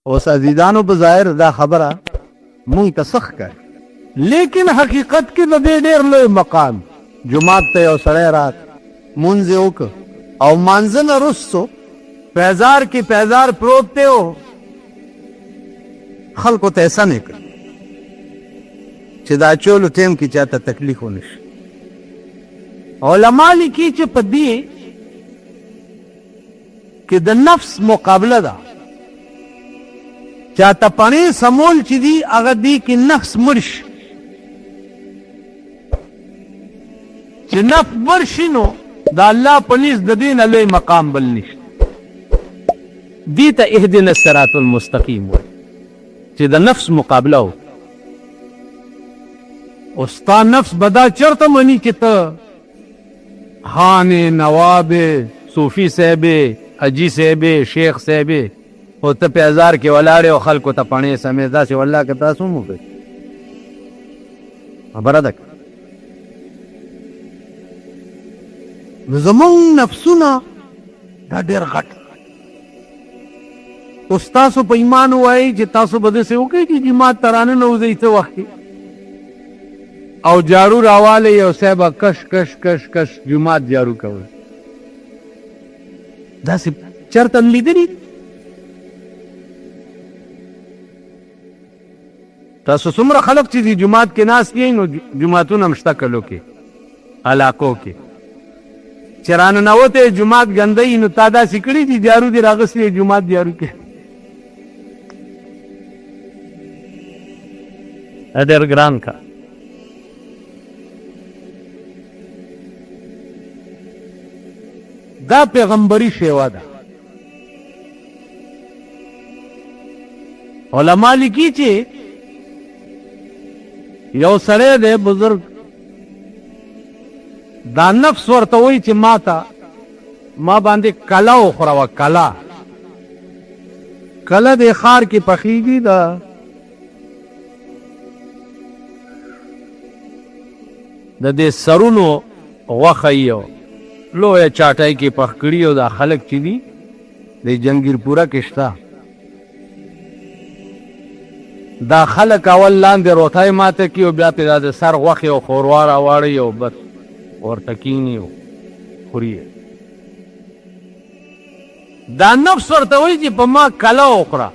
اوس عزیزانو په ظاهر دا خبره مونږ ته سخت کوي، لیکن حقیقت کې د دې ډېر لوی مقام. جماعت ته یو سړی رات مونځ یې وکړ او مانځه نه وروستو پیزار کې پیزار پروت دی او خلکو ته احسان یې کړ چې دا اچولو ټیم کې چاته تکلیف ونه شي. علما لیکي چې په دې کې د نفس مقابله ده. چاته پانی سمول چې دی هغه دی کې نفس مړ شي، چې نفس مړ شي نو د الله په نزد د دې نه لوی مقام بل نشته. دې ته اهدنا الصراط المستقیم وایي چې د نفس مقابله و. او ستا نفس به دا چېرته مني چې ته خانې نواب صوفي صاحب حاجي صاحب شیخ صاحب او ته پیزار کې ولاړې او خلکو ته پاڼې سمې داسې والله که تاسو هم وکړئ خبره ده. نو زمونږ نفسونه دا ډېر غټ او ستاسو په ایمان ووایي چې تاسو به داسې وکړئ چې جماعت ته راننه وځئ څه وخت کې او جارو راوالی او صاحبه کش کش کش کش جماعت جارو کوي. داسې چېرته لیدلي تاسو څومره خلک چې د جماعت کې ناست یې نو جماعتونه هم شته کلو کې علاقو کې چې راننوتی جماعت ګندوي نو تا داسې کړي چې جارو دې راغستی جماعت جارو کې. ډېر ګران کا دا پیغمبري شیوا ده. علما لیکي چې یو سړی دی بزرگ دا نفس ورته وایي چې ما باندې کله وخوروه کله د ښار کې پخیږي د دې سرونو غوښه یې لویه چاټۍ کې پخ کړي او دا خلک چې دي د جنګیر پوره کې شته دا خلک اول لاندې روټۍ ماته کړي او بیا پرې دا د سر غوښې او ښوروا راواړوي او بس ورته کښېني او خوري. دا نفس ورته وایي چې په ما کله وخوره.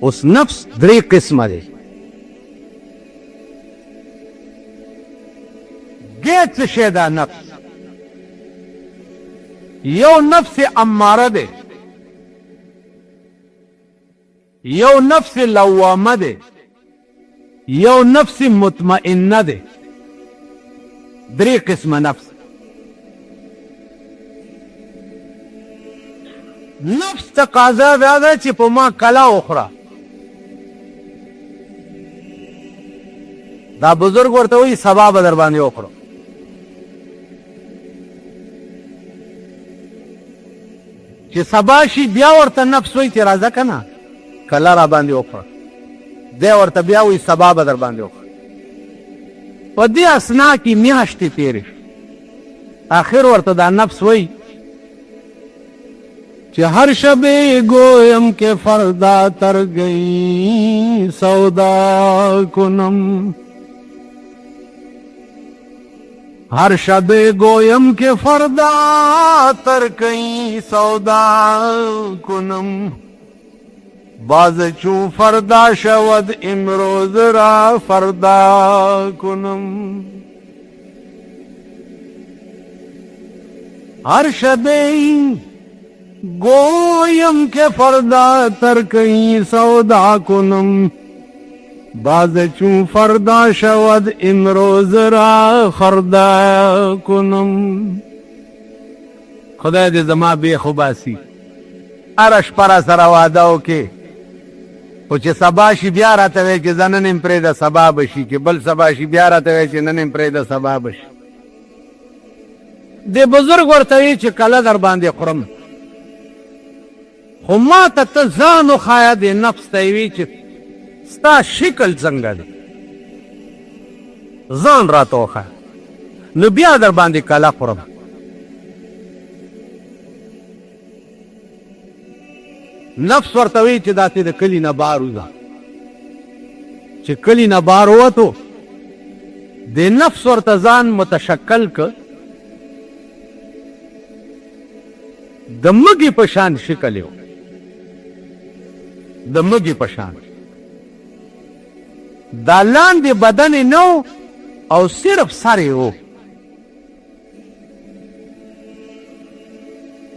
اوس نفس درې قسمه دی. ګې څه شی دا نفس؟ یو نفس اماره دی، یو نفس لوامه دی، یو نفس مطمئنه دی. درې قسمه نفس. نفس تقاضا دا ده چې په ما کله وخوره. دا بزرگ ورته وایي سبا به در باندې وخورو. چې سبا شي بیا ورته نفس وایي چې راځه که نه کله را باندې وخوره. دی ورته بیا وایي سبا به در باندې وخوره. په دې اسنا کې میاشتې تېرې شي. آخر ورته دا نفس وایي چې هر شب گویم که فردا تر گئی سودا کنم، ہر شب گویم کہ فردا تر کئی سودا کنم، باز چون فردا شود امروز را فردا کنم. ہر شب گویم کہ فردا تر کئی سودا کنم، باز چون فردا شود امروز را خردا کنم. خدای دې زما بې خوباسي هره شپه را سره واده وکړې خو چې سبا شي بیا راته وایي چې زه نن یم پرېږده سبا به شي، چې بل سبا شي بیا راته وایي چې نن یم پرېږده سبا به شي. دې بزرګ ورته وایي چې کله در باندې خورم، خو ما ته ته ځان وښایه دې نفس ته یې وایي چې ستا شکل څنګه دی، ځان راته وښایه نو بیا در باندې کله خورم. نفس ورته وی چې داسې د کلي نه بار وځه. چې کلي نه بار ووتو د نفس ورته ځان متشکل که د مږې په شان شکل یو، د مږې په شان. دا لاندې بدن یې نه او صرف سر یې و.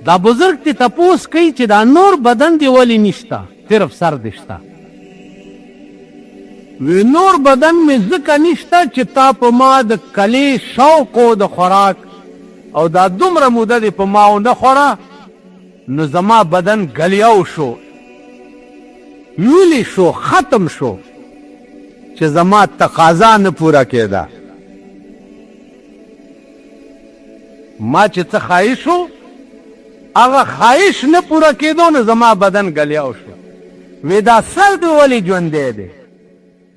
دا بزرگ تی تپوس کوي چې دا نور بدن دی ولی نشتا، صرف سر دی شتا. وی نور بدن می ځکه نشتا چې تا په ما د کلي شوق و د خوراک او دا دومره موده دی په ما ونه خوره، نو زما بدن گلیاو شو، ویلی شو، ختم شو، چې زما تقاضا نه پورا کېده. ما چې څه خواهش و هغه خواهش نه پورا کېدو، نو زما بدن گلیاو شو. وی دا سر دی ولی ژوندی دی؟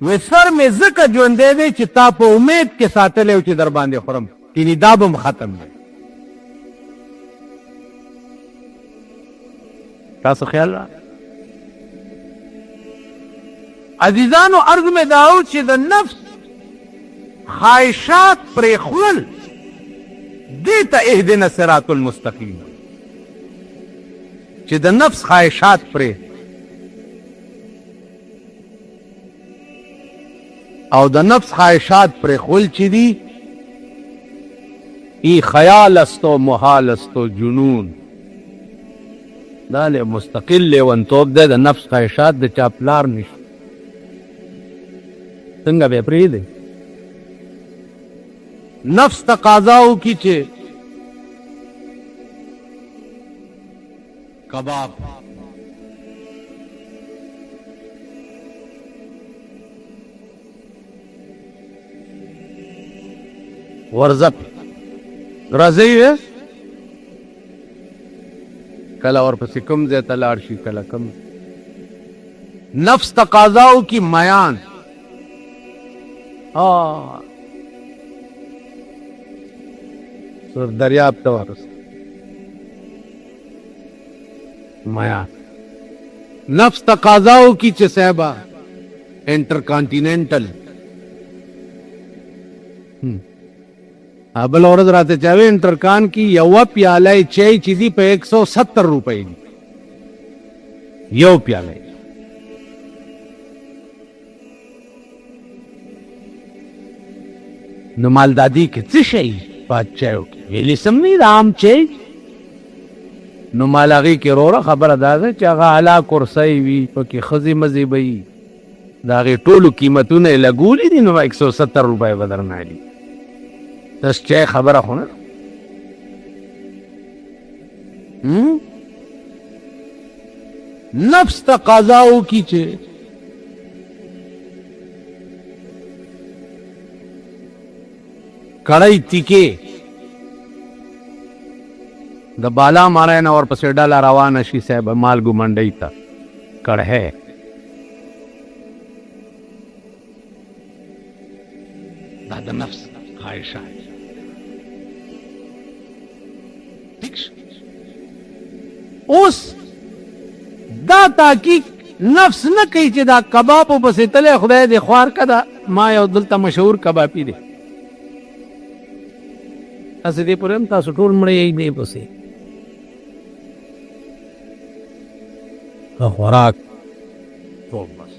وی سر مې ځکه ژوندی دی چې تا په امید کې ساتلی و چې در باندې خورم، یعنې دا به م ختم دی. تاسو خیال را عزیزانو؟ عرض مې دا و چې د نفس خواهشات پرېښول دې ته اهدنا صراط المستقیم، چې د نفس خواهشات پرې او د نفس خواهشات پرېښول چې دي ای خیال است و محال است و جنون. دا له مستقل لیونتوب دی، د نفس خواهشات د چا پلار نشته. څنګه به پرېږدی؟ نفس تقاضا وکړي چې کباب، ورزپ، راځئ کله ورپسې کوم ځای ته لاړ شي، کله کوم. نفس تقاضا وکړي میان، صرف دریاب ته ورسه میان. نفس تقاضا وکړي چې صاحبه انټر کانټیننټل. بل ورځ راته چاوي انټرکان کی یو پیاله چای چې دی په 170 روپۍ دی، یو پیاله. نو مالدادی کې څه شي په چایو کې ویلې سم نه رام چای. نو مالغي کې روره خبره ده چې هغه اعلی کرسۍ وي، پکې ښځې مزې به وي، د هغې ټولو قیمتونه یې لګولي دي، نو 170 روپۍ به درنه علي. تاسو چای خبره خو نه. نفس تقاضا وکړي چې کړی تیکې د بالا مارای نه ورپسې ډله روانه شي صاحب مالګو منډۍ ته کړهی. دا د نفس خواهشات. اوس دا تحقیق نفس نه کوي چې دا کباب پسې تللی خدای دې خوار کده. ما یو دلته مشهور کبابي دی، تاسو دې پورې هم تاسو ټول مړی یې دې پسې خوراک ټول بس.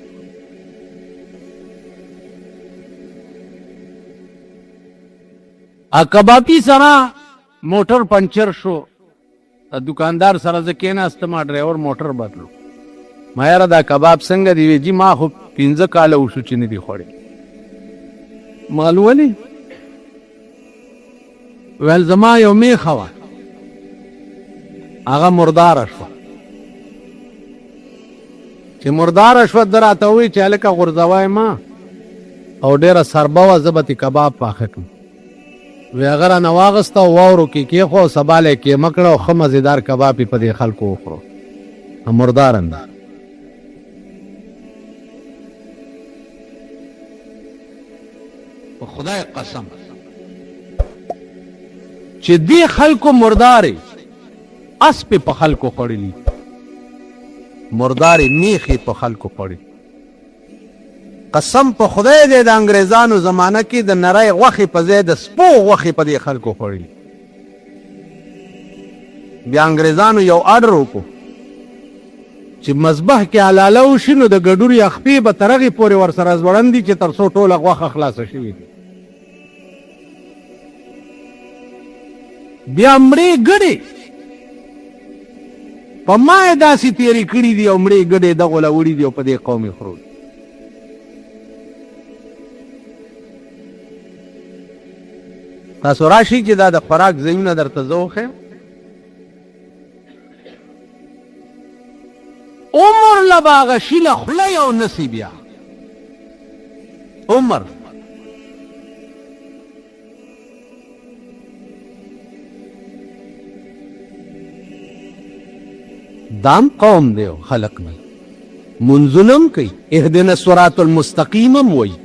کبابي سره موټر پنچر شو، دکاندار سره زه کېناستم، ډرایور موټر بدلو. ما یاره دا کباب څنګه دی؟ وی جي ما خو 15 کاله وشو چې نه دي خوړی. مال ولې؟ ویل زما یو میخه وه هغه مرداره شوه. چې مرداره شوه ده راته ووایي چې هلکه غورځوی ما او ډېره سربه وه، زه به تې کباب پاخه کړم. وی هغه رانه واغسته او واورو کې کېښو او سبا له یې کیمه کړه او ښه مزېدار کباب یې په دې خلکو وخورو. مردار انده په خدای قسم چې دې خلکو مردارې اس په خلکو خوړلي. مردار میخي په خلکو پړي. قسم په خدای دې د انګریزانو زمانه کې د نری غوښې په ځای د سپو غوښې په دې خلکو خوړي. بیا انګریزانو یو آرډر وکړو چې مذبح کې حلاله وشي نو د ګډور یخپې به تر هغې پورې ورسره ځوړندي چې تر څو ټوله غوښه خلاصه شوې. بیا مړې ګډې په ما یې داسې تېرې کړي دي او مړې ګډې دغو له وړي دي او په دې قوم یې خورو. تاسو راشئ چې دا د خوراک ځایونه درته زه وښیم. عمر له به هغه شیله خوله یو نسي بیا عمر. دام قوم دی خلق نه منځونه کوي اهدنا الصراط المستقیم هم وایي.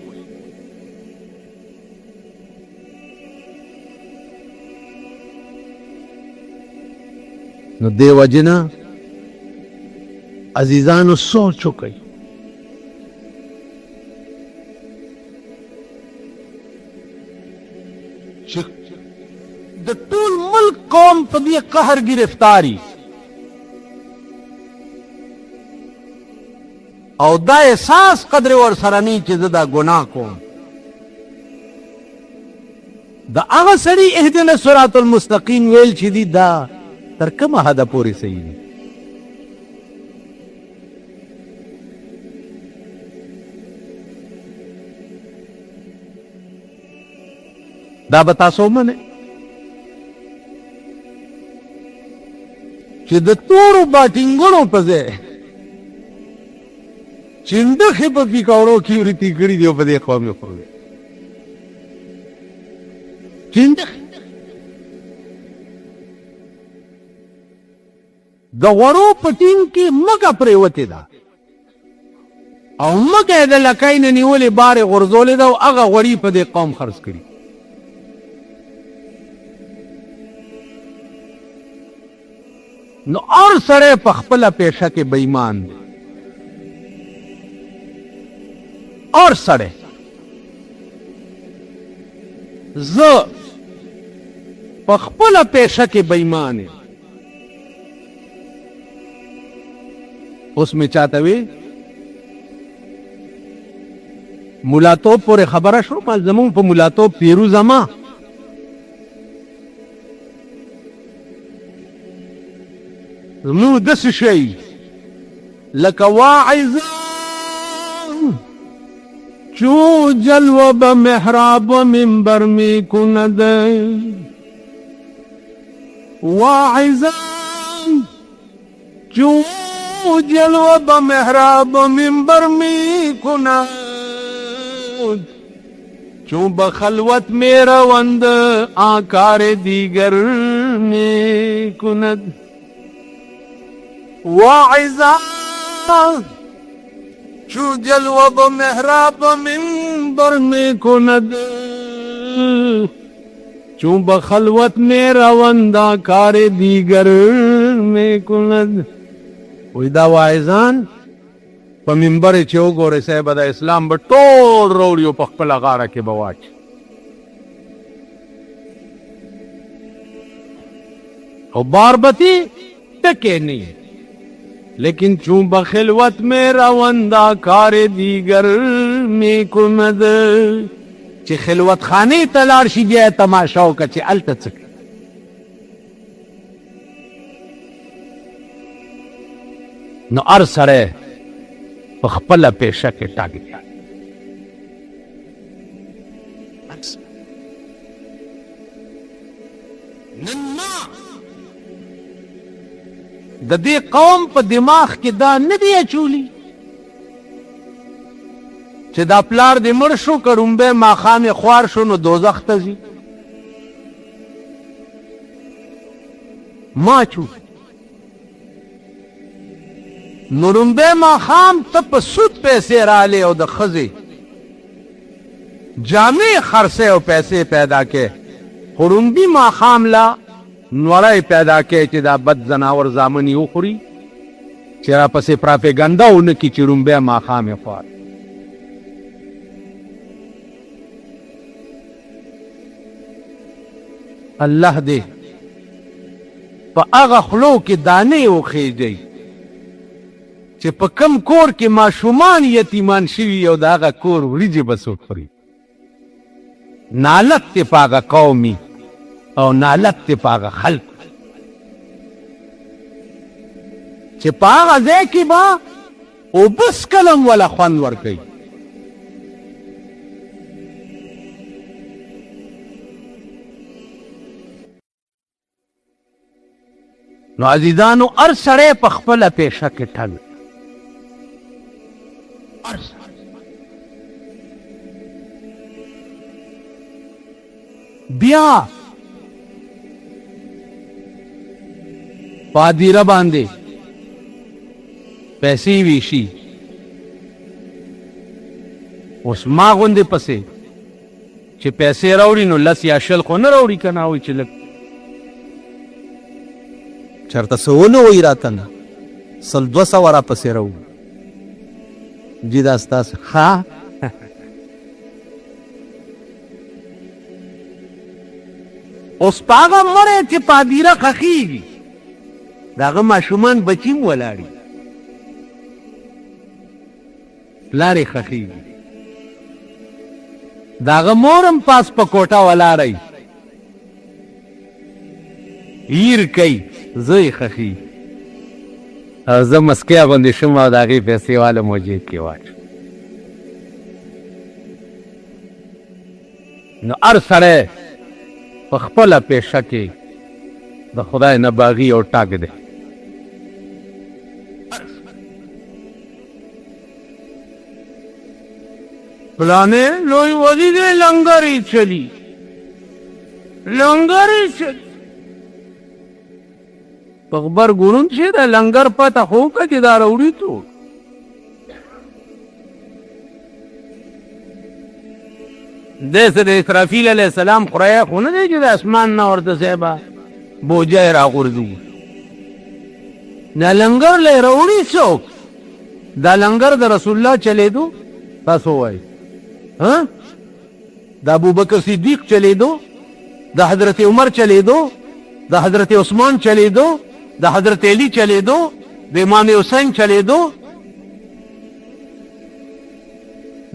نو دې وجې نه عزیزانو سوچ وکئ چې د ټول ملک قوم په دې قهر ګرفتاری او دا احساس قدر ورسره نه چې زه دا ګناه کوم. د هغه سړي اهدنا الصراط المستقیم ویل چې دي دا تر کومه حده پورې صحیح دي. دا به تاسو ومنئ چې د تورو باټینګونو په ځای چنډخې په پیکاوړو کې ورتي کړي دي او په دې قوم یې خوړلې. چنډخې د غوړو په ټیم کې مګه پرېوتې ده او مګه یې د لکۍ نه نیولې بار یې غورځولې ده او هغه غوړي په دې قوم خرڅ کړي. نو اور سړی په خپله پیشه کې بېایمان دی. اور سړی زه په خپله پیشه کې بېایمان یم. اوس مې چاته وی ملاتوب پورې خبره شو ما زمونږ په ملاتوب پیرو زما زمونږ داسې شی لکه واعظ چو جلوه به محراب و منبر می کند واعظ چو جلوه به محراب و منبر می کند چون به خلوت می روند آکار دیگر می کند واعظا چو جلوه به محراب و منبر می کند چون به خلوت می روند آکار دیگر می کند. وی دا واعظان په منبر چې وګورئ صاحب د اسلام به ټول روړي او په خپله غاړه کې به واچي. او باربتی ټکې نه لیکن چون به خلوت میں روندا کار دیگر می کند چې خلوت خانه ته لاړ شي بیا تماشا وکړه چې هلته څه کوي. نو هر سړی په خپله پیشه کې ټاګ دی. د دې قوم په دماغ کې دا نه دی اچولی چې دا پلار دې مړ شو که ړومبی ماښام یې خوار شو نو دوزخ ته ځي. ما چو نو ړومبی ماښام ته په سود پیسې رالی او د ښځې جامې خرڅې او پیسې پیدا کې خو ړومبي ماښام لا نوړی پیدا کې چې دا بد زناور زامن یې وخوري چې را پسې پراپیګنډا ونه کړي چې رومبی ماښام یې خوار. الله دې په هغه خلو کې دانې وخېږي چې په کم کور کې ماشومان یتیمان شوي او د هغه کور وریجې به څوک خوري. نالت دی په هغه قومي او نالت دی په هغه خلق چې په هغه ځای کې به اوبس کلم ولا خوند ورکوي. نو عزیزانو هر سړی په خپله پیشه کې ټل بیا پادیره باندې پیسې ویشي اوس ما غوندې پسې چې پیسې راوړي نو لس یا شل خو نه راوړي که نه وایي چې لږ چرته څه ونه وایي راته نه 100-200 را پسې راوړي. جي دا ستاسو ښه اوس په هغه مړی چې پادیره خښېږي د هغه ماشومان بچي هم ولاړي پلار یې خښېږي د هغه مور هم پاس په کوټه ولاړی هیر کوي زه یې خښېږي او زه مسکی غوندې شم او د هغې پیسې واله مو جیب کې واچوم. نو هر سړی په خپله پیشه کې د خدای نه باغي او ټاک دی. پلانې لوی وزي دی لنګر یې چلي لنګر یې چلي په غبرګون چې د لنګر پته خو که چې دا راوړي تو داسې د اسرافیل علیه السلام خوریا خو نه دی چې د اسمان نه ورته صاحبه بوجه یې راغورځو. دا لنګر لی راوړي څوک دا لنګر د رسول الله چلېدو تاسو وایي د ابوبکر صدیق چلېدو د حضرت عمر چلېدو د حضرت عثمان چلېدو د حضرت علی چلېدو د امام حسین چلېدو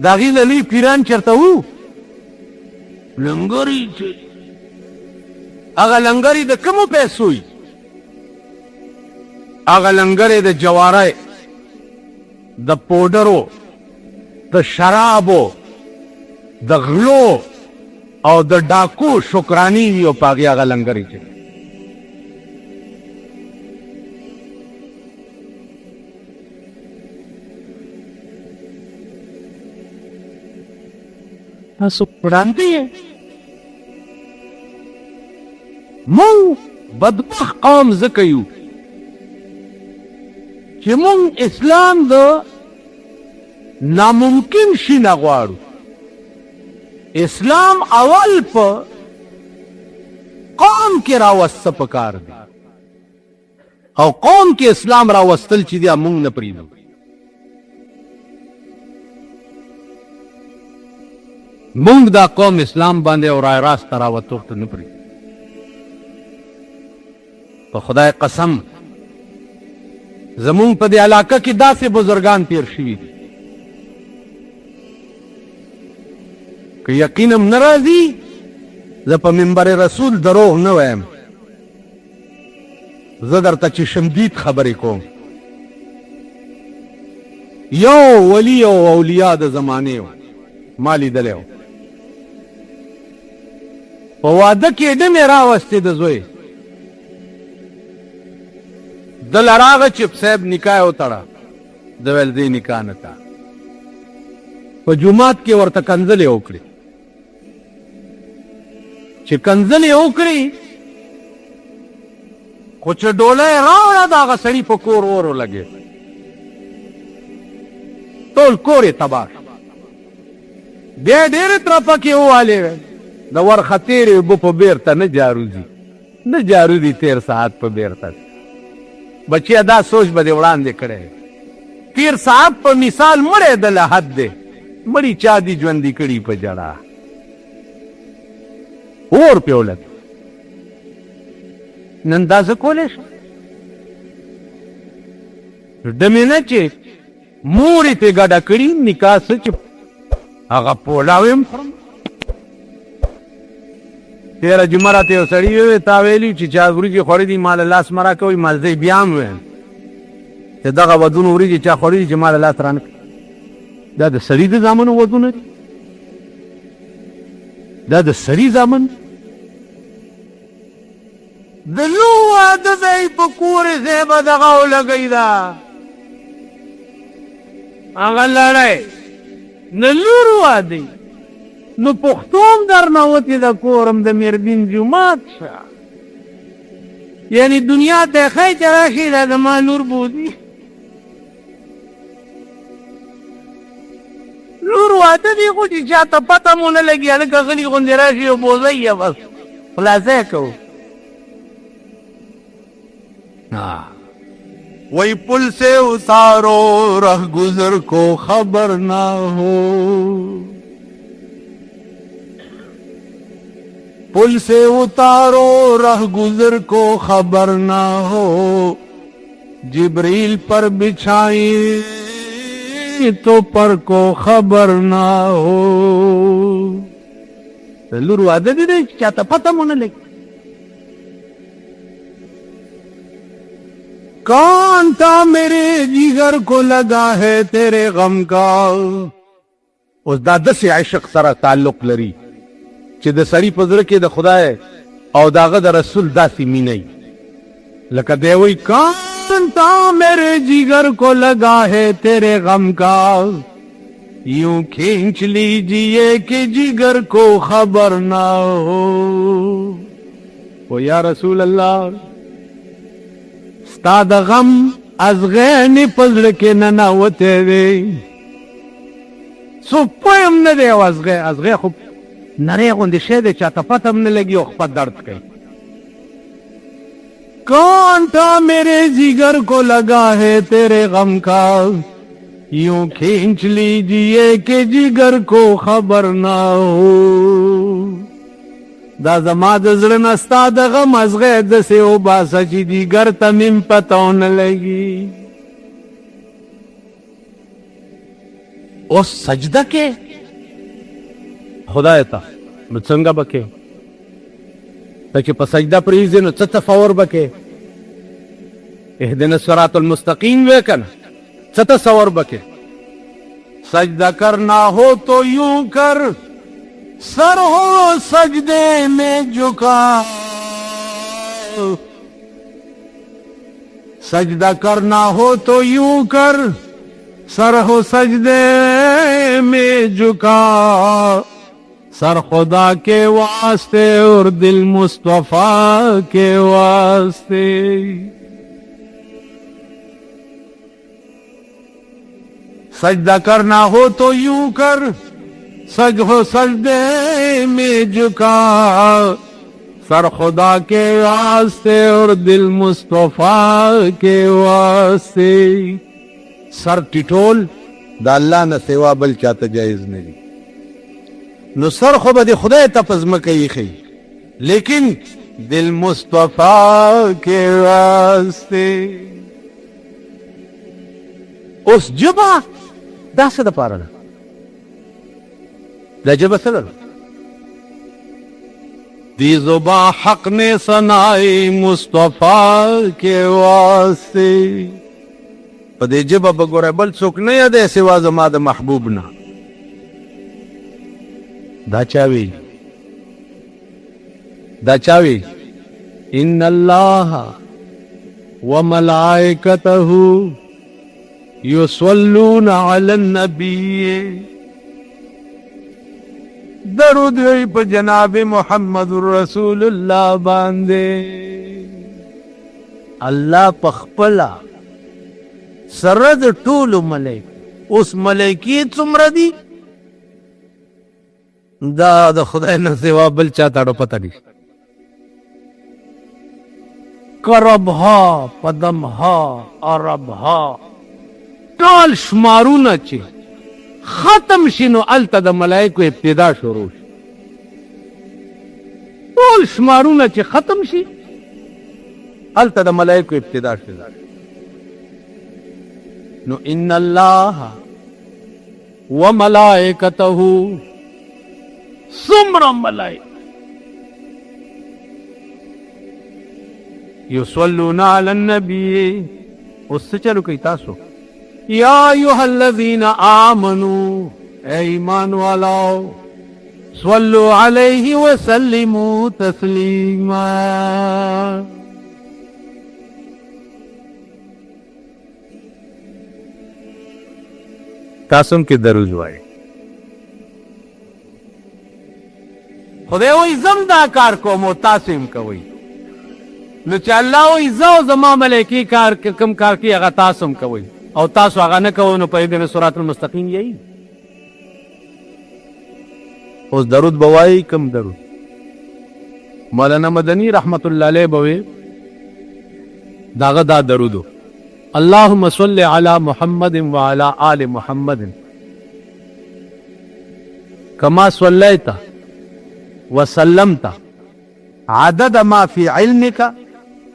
د هغې نه لوی پیران چېرته وو لنګر یې هغه لنګر یې د کومو پیسو وي هغه لنګر یې د جوارۍ د پوډرو د شرابو د غلو او د ډاکو شکرانی وي او په هغې هغه لنګر یې چلي. تاسو وړاندې یې مونږ بدبخت قوم ځکه یو چې مونږ اسلام د ناممکن شي نه غواړو. اسلام اول په قوم کې راوسته پکار دی او قوم کې اسلام راوستل چې دی مونږ نه پرېږدو. مونږ دا قوم اسلام باندې او رای راست راوتوخته نه پرېږدو. په خدای قسم زمونږ په دې علاقه کې داسې بزرګان تیر شوي دي که یقینم نه راځي زه په منبر رسول دروغ نه وایم. زه درته چې شمدید خبرې کوم یو ولی او اولیا د زمانې و ما لیدلی و په واده کې ډمې راوستې د زوی دله راغه چې صاحب نکاح وتړه د ویل دې نکاح نه کا په جومات کې ورته کنځلې وکړې چې کنځلې وکړې خو چې ډوله یې راوړه د هغه سړي په کور اور ولګېد ټول کور یې تباه شو. بیا ډېرې ترپکې ووالې د ورختېرې اوبه په بېرته نه جارو ځي نه جارو دي تېر ساعت په بېرته بچیا دا سوچ به دې وړاندې کړی پیر صاحب په مثال مړی د لحد دی مړي چا دي ژوندي کړي په جړه اور پې ولګ نن دا زه کولی شم ډمې نه چې مور یې پې ګډه کړي نکاح څه چې هغه پولاو یم خورم تېره جمعه راته یو سړي وویل تا ویلي چې چا وریجې خوړې دي ما له لاس مه راکوئ مازدی بیا هم ویل چې دغه ودونو وریجې چا خوړې دي چې ما له لاس رانه کړي دا د سړي د زامنو ودونه دي دا د سړي زامن د لو واده دی په کورې ځای به دغه ولګئ دا هغه لړی د لور واده نو پښتو هم درنه وتې د کور هم د میردین جومات شه یعنې دنیا ته یې ښایي چې راشي دا زما لور بوځي لور واده دی خو چې چاته پته مو نه لګي هلکه غلي غوندې راشي او بوځئ یې بس خلاصه یې کوو وہی پل سے اتارو رہ گزر کو خبر نہ ہو پل سے اتارو رہ گزر کو خبر نہ ہو جبریل پر بچھائی تو پر کو خبر نہ ہو لور واده دي چاته پته مو نه لګي کون تھا میرے جگر کو لگا ہے تیرے غم کا اوس دا داسې عشق سره تعلق لري چې د سړي په زړه کې د خدای او د هغه د رسول داسې مینه وي لکه دی وایي کون تھا میرے جگر کو لگا ہے تیرے غم کا یوں کھینچ لیجیے کہ جگر کو خبر نہ ہو او یا رسول الله ستا د غم ازغې مې په زړه کې ننوتی دی څوک پوه هم نه دی او ازغې خو نری غوندې شی دی چاته پته هم نه لګي او خپه درد کوي کون تھا میرے جگر کو لگا ہے تیرے غم کا یوں کھینچ لیجیے کہ جگر کو خبر نہ ہو دا زما د زړه نه ستا د غم ازغې داسې وباسه چې دیګر ته مې پته ونه لګي اوس سجده کې خدای ته نو څنګه به کې ته چې په سجده پرېږدې نو څه تصور به کې اهدنا الصراط المستقیم وې که نه څه تصور به کې سجده کرنا ہو تو یوں کر سر ہو سجدے میں جھکا سجدہ کرنا ہو تو یوں کر سر ہو سجدے میں جھکا سر خدا کے واسطے اور دل مصطفیٰ کے واسطے سجدہ کرنا ہو تو یوں کر سج ہو سجدے میں جھکا سر خدا کے واسطے اور دل مصطفیٰ کے واسطے سر ټیټول د الله نه سوا بل چاته جایز نه دي نو سر خو به د خدای ته په ځمکه ایښی لیکن دل مصطفیٰ کے واسطے اوس جبه دا څه دپاره ده دا جبه څه ده دی زباں حق نے ثنائی مصطفیٰ کے واسطے په دې جبه به ګوره بل څوک نه یادی سوا زما د محبوب نه دا چا وی ان اللہ وملائکته یصلون علی النبی درود وی په جناب محمد رسول الله باندې الله پخپلا سره د ټولو ملائک اوس ملائکی څومره دي دا د خدای نه سوا بل چا ته پته نشته کربها پدمها عربها ټول شمارونه چې ختم شي نو الته د ملائکو ابتدا شروع شي ټول شمارونه چې ختم شي الته د ملائکو ابتدا شي نو ان الله وملائکته څومره ملائکه یصلون علی النبی اوس څه چلو کوي تاسو یا ایها الذین آمنوا اے ایمان والو صلوا علیہ وسلموا تسلیما تاسو کې درود وایي خدای وایي زم دا کار کوم او تاسو هم کوئ نو چې الله وایي زه او زما ملایکې کار کوم کار کوي هغه تاسو هم کوئ او تاسو هغه نه کوئ نو پوهېږئ نو صراط المستقیم یې اوس درود به وایي کوم درود مولانا مدني رحمت الله علیه به وی داغه دا درودو اللهم صل على محمد وعلى آل محمد كما صليت وسلمت عدد ما في علمك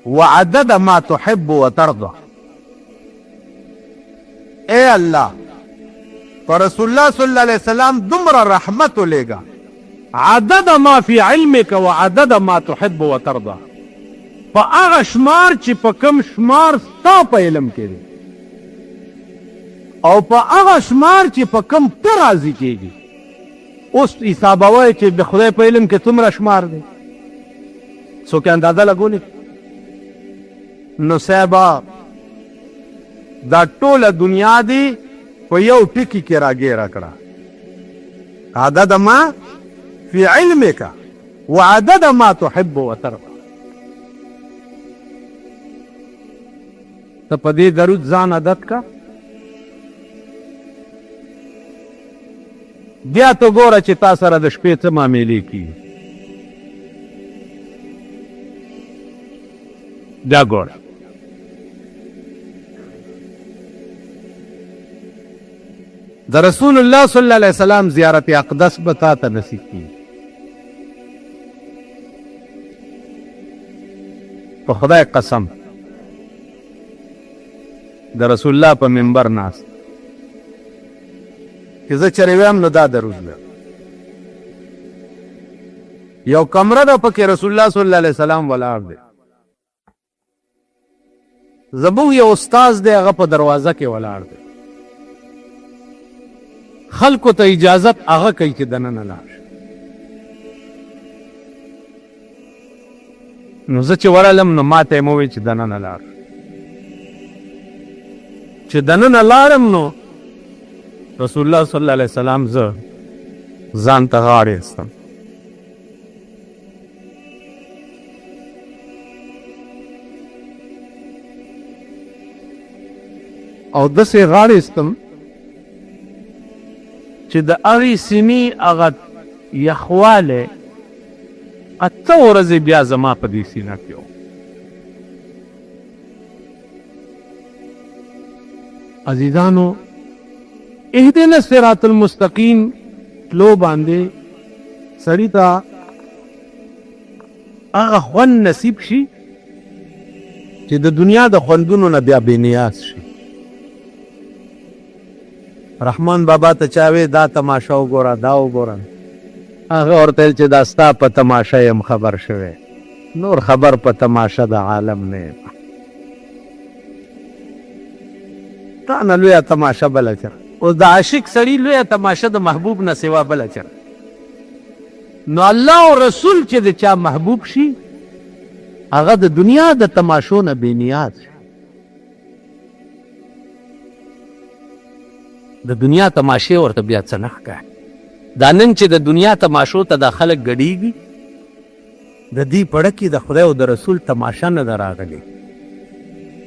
وعدد ما تحب وترضى اے اللہ پر رسول اللہ صلی اللہ علیہ وسلم دمر رحمت لے گا عدد ما في علمك وعدد ما تحب وترضى په هغه شمار چې په کم شمار ستا په علم کې دی او په هغه شمار چې په کم ته راضي کېږي اوس حسابوئ چې د خدای په علم کې څومره شمار دی څوک اندازه لګولې نو صاحبه دا ټوله دنیا دی په یو ټکي کې راګیره کړه عدد ما فی علمک وعدد ما تحب وترضى ته په دې درود ځان عادت کا بیا ته ګوره چې تا سره د شپې څه معاملې کېږي بیا ګوره د رسول الله صلی الله علیه وسلم زیارت اقدس به تا ته نصیب کېږي په خدای قسم د رسول الله په منبر ناست چې زه چرې ویم نو دا درود ده یو کمره ده پکې رسول الله صلی الله علیه وسلم ولاړ دی زموږ یو استاذ دی هغه په دروازه کې ولاړ دی خلکو ته اجازت هغه کوي چې دننه لاړ شي نو زه چې ورغلم نو ما ته یې مو وویل چې دننه لاړ چې دننه لاړم نو رسول الله صلی الله علیه وسلم زه ځان ته غاړې استم او داسې غاړې استم چې د هغې سینې هغه یخوالی اته ورځې بیا زما په دې سینه کې و عزیزانو اهدنا الصراط المستقیم تلو باندې سړي ته هغه خوند نصیب شي چې د دنیا د خوندونو نه بیا بې نیاز شي رحمان بابا ته چا وی دا تماشه وګوره دا وګوره هغه ورته ویل چې دا ستا په تماشه یم خبر شوی نور خبر په تماشه د عالم نه یم تا نه لویه تماشه بله چېرته اوس د عاشق سړي لویه تماشه د محبوب نه سوا بله چېرته نو الله او رسول چې د چا محبوب شي هغه د دنیا د تماشو نه بې نیاز شي د دنیا تماشې ورته بیا څه نه ښکاري دا نن چې د دنیا تماشو ته دا خلک ګډېږي د دې پړه کې د خدای او د رسول تماشه نه ده راغلې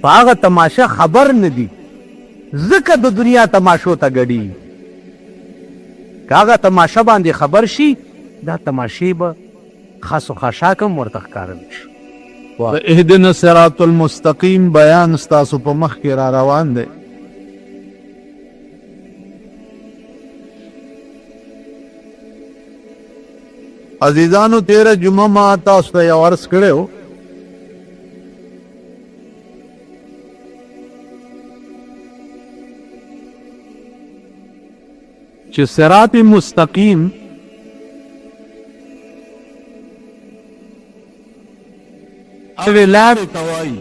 په هغه تماشه خبر نه دي ځکه د دنیا تماشو ته ګډېږي که هغه تماشه باندې خبر شي دا تماشې به خاص و خاشاک هم ورته ښکاره نه شي اهدنا الصراط المستقیم بیان ستاسو په مخ کې را روان دی. عزیزانو، 13 جمعه ما تاسو ته یو عرض کړو چې صراط مستقیم اوی لار توای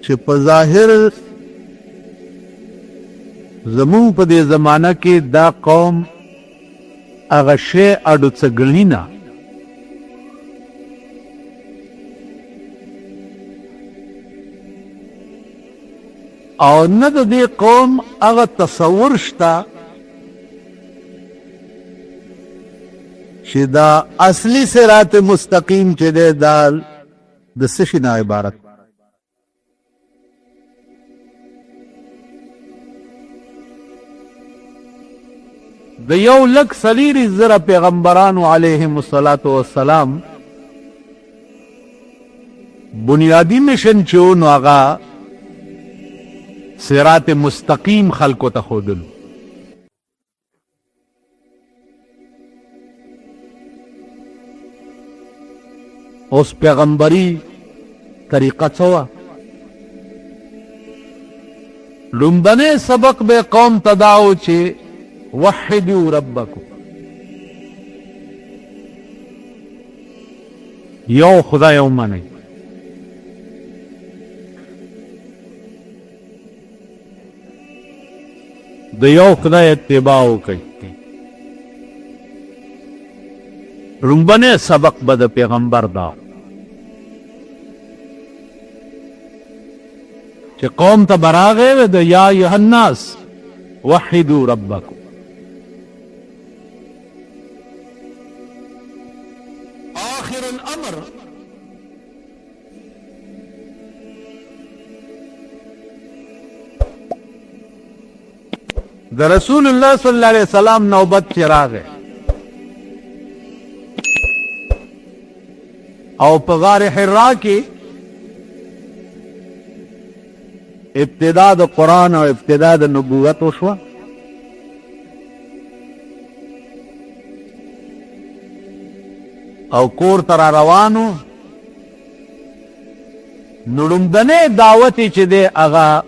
چې په ظاهر زمون په دې زمانہ کې دا قوم هغه شی اډو څه ګڼي نه، او نه د دې قوم هغه تصور شته چې دا اصلي صراط مستقیم چې دی دا د څه شي نه عبارت. د 1,40,000 پیغمبرانو علیهم الصلاة والسلام بنیادی مشن چې و نو هغه صراط مستقیم خلکو ته ښودلو. اوس پیغمبري طریقه څه وه؟ لومبنی سبق به قوم ته دا و چې وحدوا ربکم، یو خدای ومنئ. د یو خدای اتباع وکړئ. لومبنی سبق به د پیغمبر دا چې قوم ته براغې و د یا ایها الناس وحدوا ربکم. آخر الامر د رسول الله صلی الله علیه وسلم نوبت چې راغې او په غار حرا کې ابتدا د قرآن او ابتدا د نبوت وشوه. او کور ته را روانو نو لومړنی دعوت چې دی هغه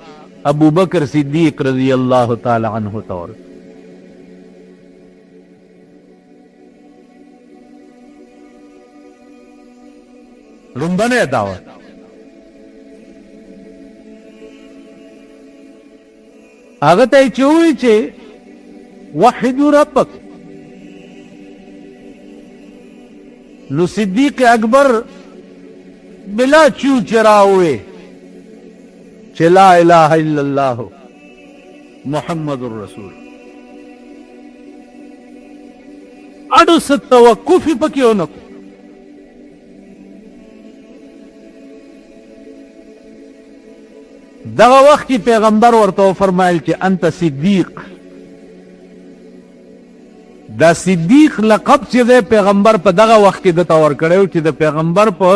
ابوبکر صدیق رضی الله تعالی عنه ته ورکړ. لومړنی دعوت هغه ته چې وایي چې وحدوا ربکم. نو صدیق اکبر بلا چو چرا ہوئے چې لا اله الا الله محمد الرسول. اډو ست توقف پکې ونکو. دغه وخت کې پیغمبر ورته فرمایل چې انت صدیق. دا صدیق لقب چې دی پیغمبر په دغه وخت کې دته ورکړی چې د پیغمبر په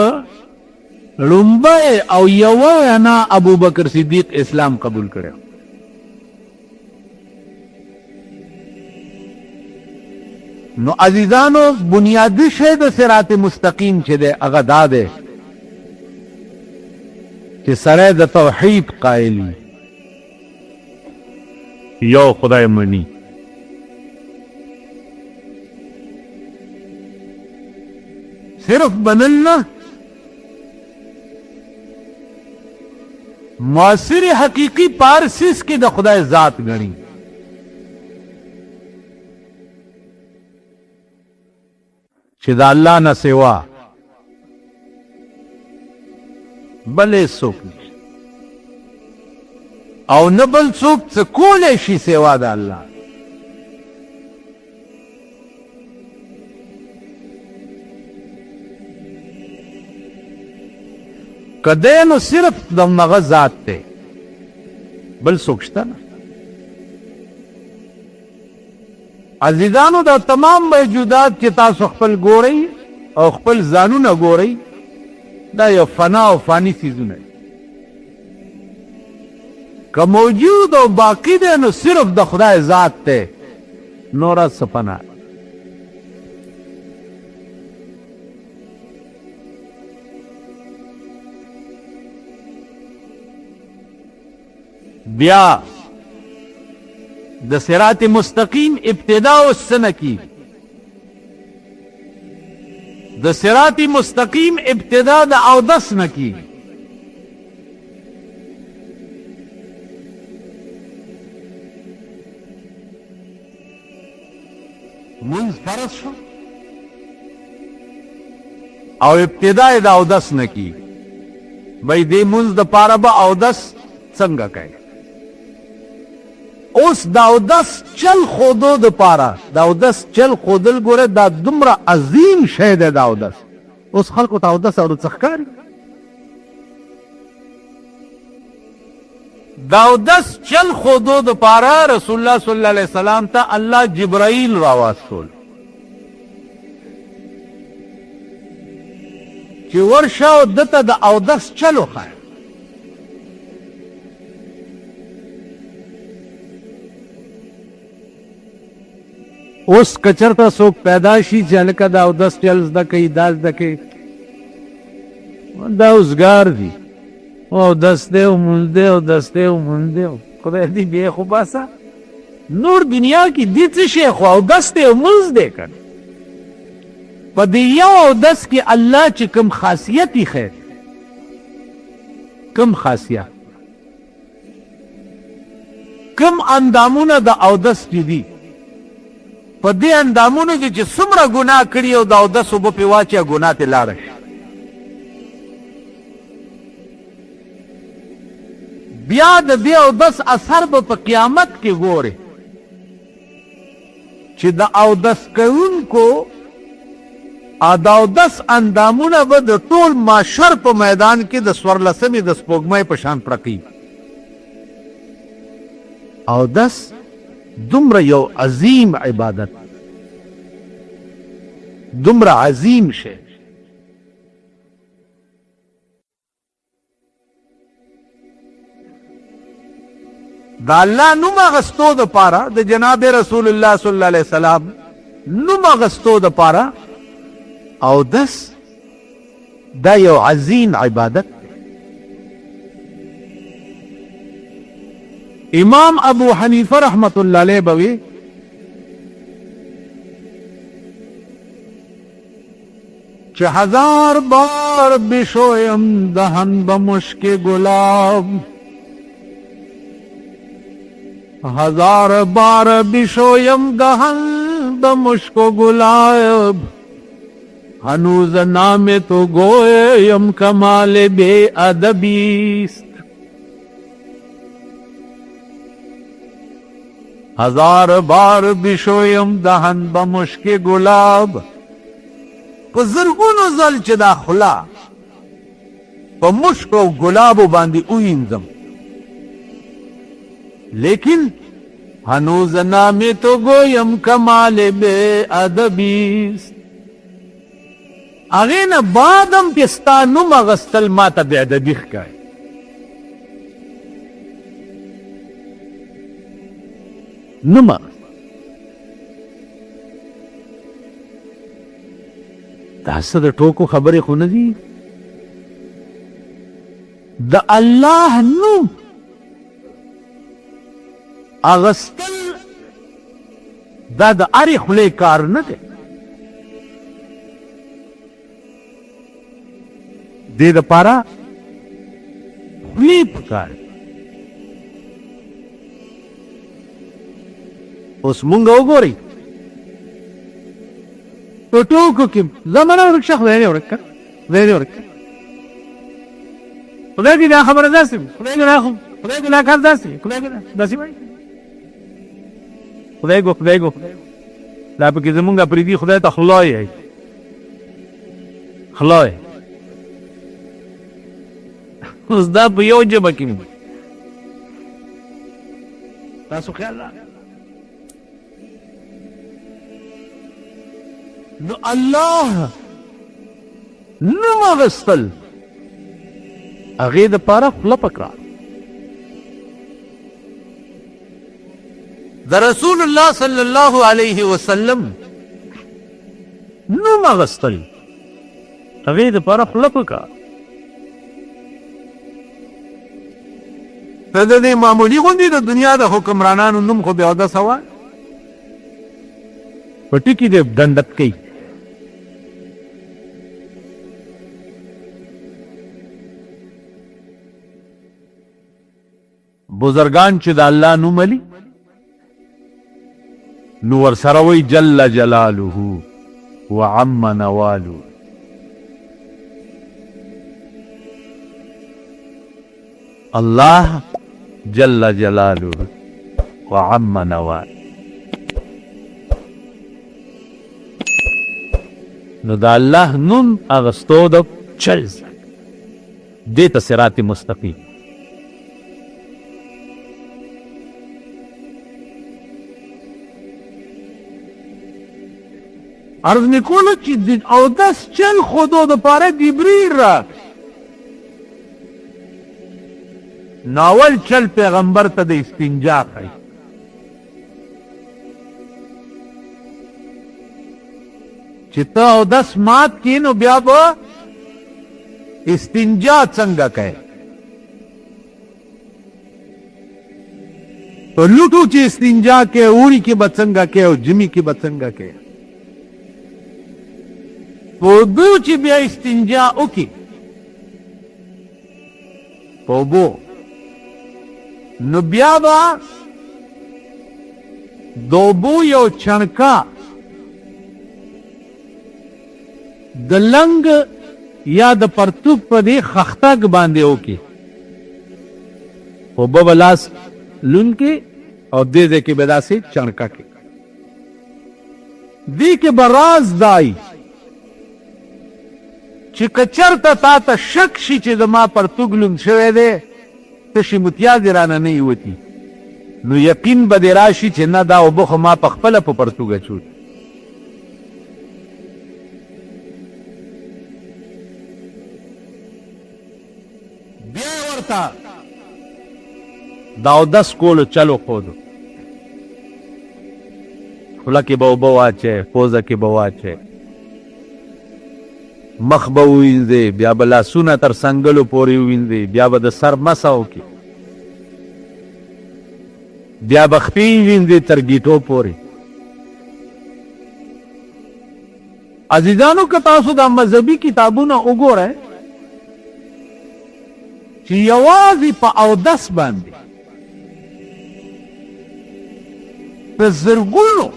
لومبه او یوه وینا ابوبکر صدیق اسلام قبول کړی. نو عزیزانو، بنیادی شی د صراط مستقیم چې دی هغه دا دی چې سړی د توحید قایل وي، یو خدای مني. صرف منل نه، معاصر حقیقی پارسیس کې د خدای ذات غني. چې د الله نه سوا بلې څوک نشته او نه بل څوک څه کولی شي سوا د الله. کده نو صرف د مغه ذات ته بل څوک شته نه. عزیزانو دا تمام موجودات چې تاسو خپل ګورئ او خپل ځانونه ګورئ دا یو فنا او فانی څیزونه دي. که موجود او باقی دی نو صرف د خدای ذات دی، نوره څه فنا. بیا د صراط مستقیم ابتدا اوس څه نه کیږي؟ د صراط مستقیم ابتدا د اودس نه کیږي. منځ فرض شو او ابتدا د اودس نه کیږي. بھئی دې منځ د پاره به اودس څنګه کوي؟ اوس دا اودس چل خودو د پاره، دا اودس چل خودل ګوره دا دومره عظیم شی دی دا اودس. اوس خلکو ته اودس او څه ښکاري؟ دا اودس چل خودو د پاره رسول الله صلی الله علیه وسلم ته الله جبرائیل راواستول چې ورشه او دته د اودس چل وښایه. اوس کچرته څوک پیدا شي چې هلکه دا اودس چل زده کوي دا زده کوي، دا اوزګار دي او اودس دی او مونځ دی اودس دی او مونځ دی. خدای دې بیا خو باسه نور دنیا کې دې څه شی خو اودس دی او مونځ دی که نه. په دې یو اودس کې الله چې کوم خاصیت یې خیر کوم خاصیت کوم اندامونه د اودس کې دي په دې اندامونو کې چې څومره ګناه کړي او د اودس اوبه پې واچوه ګناه تې لاړه شي. بیا د دې اودس اثر به په قیامت کې ګورې چې د اودس کوونکو د اودس اندامونه به د ټول معاشر په میدان کې د څوارلسمې د سپوږمۍ په شان پرقي. اودس دومره یو عظیم عبادت، دومره عظیم شی. د الله نوم اخیستو دپاره د جناب رسول الله صلی الله علیه وسلم نوم اخیستو دپاره اودس دا یو عظیم عبادت. امام ابو حنیفه رحمت الله علیه بوي چې 1000 بار بشویم دهن به مشک گلاب، 1000 بار بشویم دهن به مشک و گلاب، هنوز نام تو گویم کمال بے ادبیست. 1000 بار بشویم دهن به مشک گلاب، په زرګونو ځل چې دا خوله په مشک او ګلابو باندې ووینځم، لیکن هنوز نام تو گویم کمال بے ادبیست. هغې نه بعدم پې ستا نوم اخیستل ما ته بې ادبي ښکاري. نوم دا څه د ټوکو خبرې خو نه دي. د الله نوم اخیستل دا د هرې خولې کار نه دی. دې دپاره خولې پکار. اوس مونږ وګورئ په ټوکو کې زمانه ورک شه، خدای دې ورک کړه، خدای دې ورک کړه، خدای دې دا خبره داسې خدای دې دا کار داسې خدای دې داسې وایي خدای ګو دا پکې زمونږ پرېږدي خدای ته خلای یې خلای. اوس دا په یو ژبه کې تاسو خیال راغی نو الله نوم اغسطل هغې دپاره خوله پکړه. د رسول الله صلی الله علیه وسلم نوم اغسطل هغې دپاره خوله پکړه. ته د دې معمولي غوندې د دنیا د حکمرانانو نوم خو بې اودسه وه په ټکي دې ډنډت کوي. بزرگان چې د الله نوم لي نو ورسره وایي جل جلاله وعم نواله. الله جل جلاله وعم نواله. نو د الله نوم اغستو د چل دې ته صراط مستقیم. عرض میکنه چې د اودس چل خودو د پاره جبریل را ناول چل پیغمبر ته د استنجا کوي. چې ته اودس مات کړې نو بیا به استنجا څنګه کوي. په لوټو چې استنجا کوي اوړي کې به څنګه کوي او ژمي کې به څنګه کوي. په اوبو چې بیا استنجا وکړي په اوبو نو بیا به د اوبو یو چڼکه د لنګ یا د پرتوب په دې خښتګ باندې وکړي. اوبه به لاس لون کې او دې ځای کې به داسې چڼکه کې دې کې به راز دای چې که چېرته تا ته شک شي چې زما پرتوګ لوند شوی دی تشې متیازې رانه نه وتي نو یقین به دې راشي چې نه دا اوبه خو ما په خپله په پرتوګ اچولي. بیا یې ورته د اودس کولو چل وښودو. خوله کې به اوبه واچوې پوزه کې به واچوې مخ به ووینځې بیا به لاسونه تر سنګلو پورې ووینځې بیا به د سر مسه وکړي بیا به خپې وینځې تر ګیټو پورې. عزیزانو که تاسو دا مذهبي کتابونه وګورئ چې یوازې په اودس باندې په زرګونو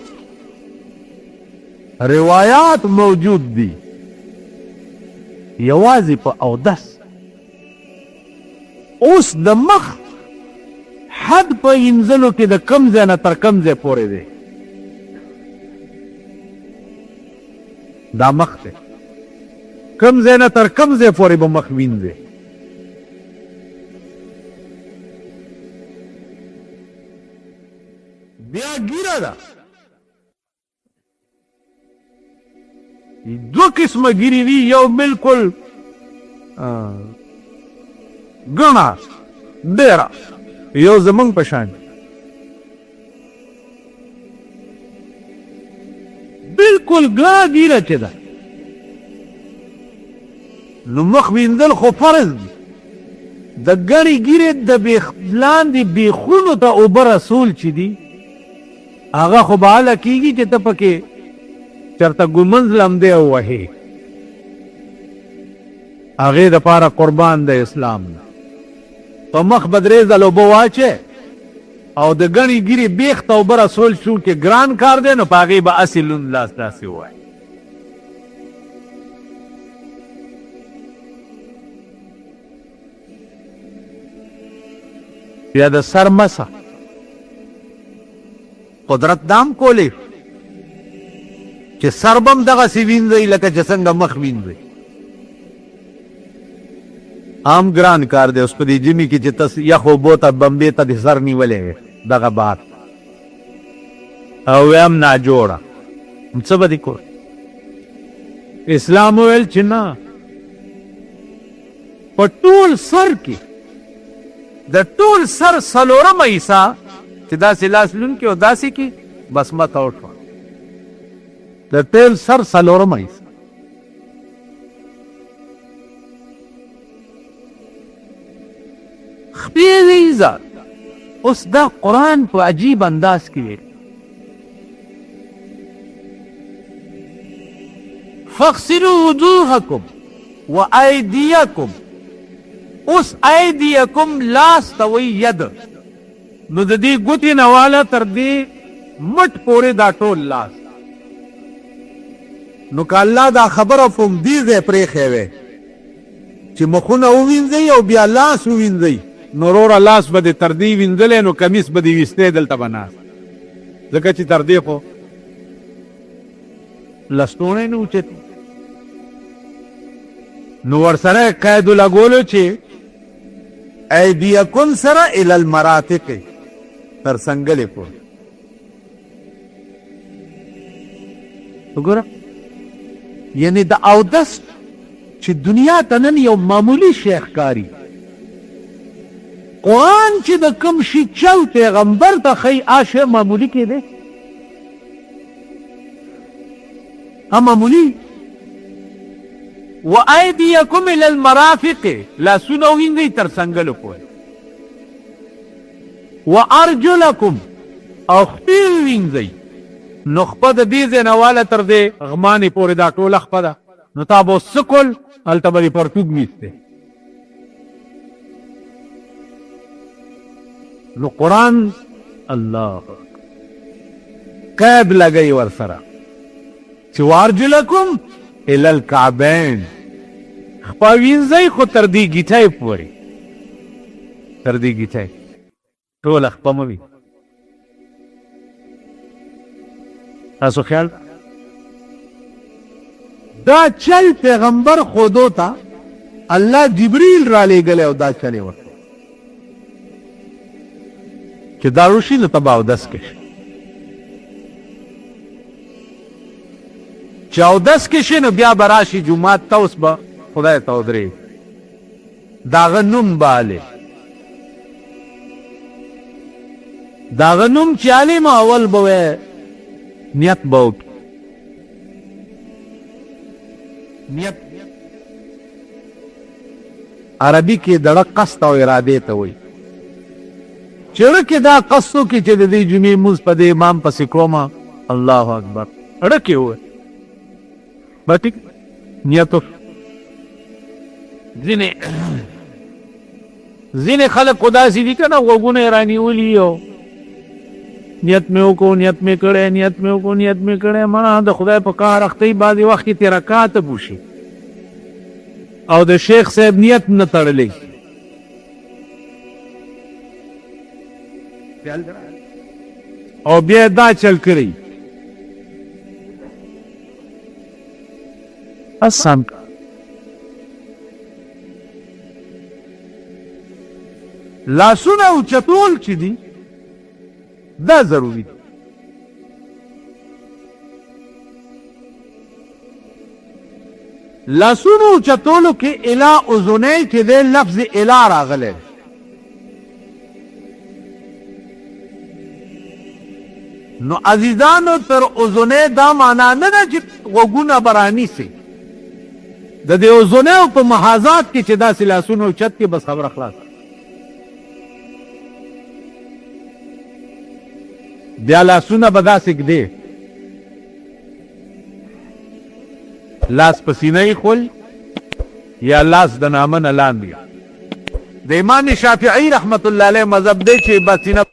روایات موجود دي یوازې په اودس. اوس د مخ حد په انځلو کې د کم ځای نه تر کم ځای پورې دی دا مخ دی کم ځای نه تر کم ځای پورې به مخ وینځې. بیا ګیره ده دو قسمه ګیرې دي یو بالکل ګڼه ډېره یو زمونږ په شان بالکل ګڼه ګیره چې ده نو مخ وینځل خو فرض دي. د ګڼې ګیرې د لاندې بیخونو ته اوبه رسول چې دي هغه خو به هله کېږي چې ته پکې چرته ګمنځ لمدې ووهې هغې دپاره قربان د اسلام نه په مخ به درې ځله اوبه واچې او د ګڼې ګیرې بیخ ته اوبه رسول شو چې ګران کار دی نو په هغې به اسې لوند لاس داسې ووایي. بیا د سر مسه قدرت دام کولی چې سر به هم دغسې وینځئ لکه چې څنګه مخ وینځئ. عام ګران کار دی اوس په دې ژمي کې چې ته یخ اوبو ته بمبې ته دې سر نیولی وې دغه بار او ویم ناجوړه څه به دې کول اسلام ویل چې نه، په ټول سر کې د ټول سر څلورمه حصه چې داسې لاس لونکي او داسې کې بس مته وشوه، د ټول سر څلورمه حصه. خپې ذات اوس دا قرآن په عجیب انداز کې ویل، فاغسلوا وجوهکم وایدیکم. اوس ایدیکم لاس ته وایي ید، نو د دې ګوتې نه واله تر دې مټ پورې دا ټول لاس. نو که الله دا خبره په همدې ځای پرېښی وی چې مخونه ووینځئ او بیا لاس ووینځئ، نو وروره لاس به دې تر دې وینځلی، نو کمیس به دې ویستی دلته به ناست، ځکه چې تر دې خو لستوڼی نه اوچت. نو ورسره قید لګولو چې ایدیکم سره الی المرافق، تر څنګلې پورې. وګوره یعنې د اودس چې دنیا ته نن یو معمولی شی ښکاري، قرآن چې د کوم شي چل پیغمبر ته ښیي هغه شی معمولي کېدی، معمولی. و ایدیکم الی المرافق، لاسونه وینځئ تر څنګلو پورې. و ارجلکم، او خپې وینځئ، نو خپه د دې ځای نه واله تر دې غمانې پورې دا ټوله خپه ده، نو تا به اوس څه کول، هلته به دې پرتوګ میستی. نو قرآن الله قید لګوي ورسره چې وارجلکم الی الکعبین، خپه وینځئ خو تر دې ګیټۍ پورې، تر دې ګیټۍ ټوله خپه مه وي. تاسو خیال دا چل پیغمبر خودو ته الله جبریل را لېږلی او دا چل یې ورته چې دا وشي نو ته به اودس کې شي، چې اودس کې شي نو بیا به راشي جومات ته، اوس به خدای ته ودرېږي، د هغه نوم به علي، د هغه نوم چې علي ما اول به وی نیت به وکړي. نیت عربي کې دړه قصد او ارادې ته وایي، چې ړه کې دا قصد وکړي چې د دې جمعې مونځ په دې امام پسې کومه، الله اکبر، ړه کې ووایي به ټیک نیت وکړي. ځینې خلک خو داسې دي که نه، غوږونه یې رانیولي او نیت مې وکړو، نیت مې کړی، نیت مې وکړو، نیت مې کړی، مړه د خدای په کار اخته بعضې وخت کې تېره کاته بوشي او د شیخ صاحب نیت نه تړلی. او بیا دا چل کړی اسان. لاسونه اوچتول چې دي دا ضروري دی. لاسونو اوچتولو کې الی اذنی چې دی لفظ الی راغلی، نو عزیزانو تر اذنی دا معنا نه ده چې غوږونه به رانیسي، د دې اذنیو په محاذات کې چې داسې لاسونه اوچت کې بس خبره خلاص. بیا لاسونه به داسې ږدې، لاس په سینه ایښول یا لاس د نامه نه لاندې. د امام شافعي رحمت الله علیه مذهب دی چې بس سینه